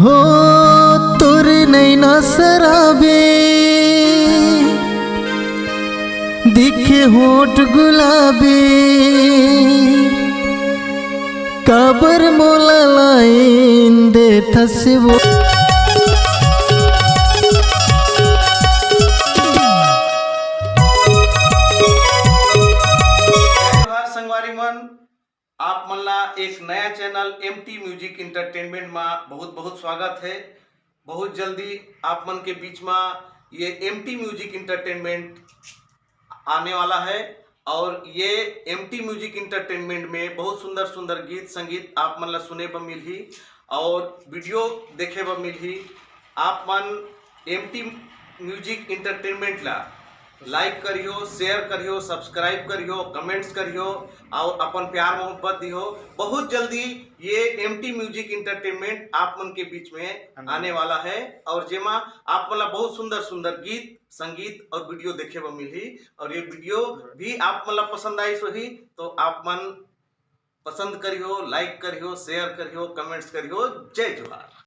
हो तोर नैना सराबे दिखे होठ गुलाबी काबर मोला लाइन दे ठसबो। संगवारी मन आप मन ला एक नया चैनल एमटी म्यूजिक इंटरटेनमेंट में बहुत बहुत स्वागत है। बहुत जल्दी आप मन के बीच में ये एमटी म्यूजिक इंटरटेनमेंट आने वाला है और ये एमटी म्यूजिक इंटरटेनमेंट में बहुत सुंदर सुंदर गीत संगीत आप मन ला सुने बर मिलही और वीडियो देखे बर मिलही। आप मन एमटी म्यूजिक इंटरटेनमेंट ला लाइक करियो, शेयर करियो, सब्सक्राइब करियो, कमेंट्स करियो और अपन प्यार मोहब्बत दियो। बहुत जल्दी ये एमटी म्यूजिक इंटरटेनमेंट आप मन के बीच में आने वाला है और जेमा आप मन ला बहुत सुंदर सुंदर गीत संगीत और वीडियो देखे बर मिलही और ये वीडियो भी आप मन ला पसंद आई सोही तो आप मन पसंद करियो, लाइक करियो, शेयर करियो, कमेंट्स करियो। जय जोहार।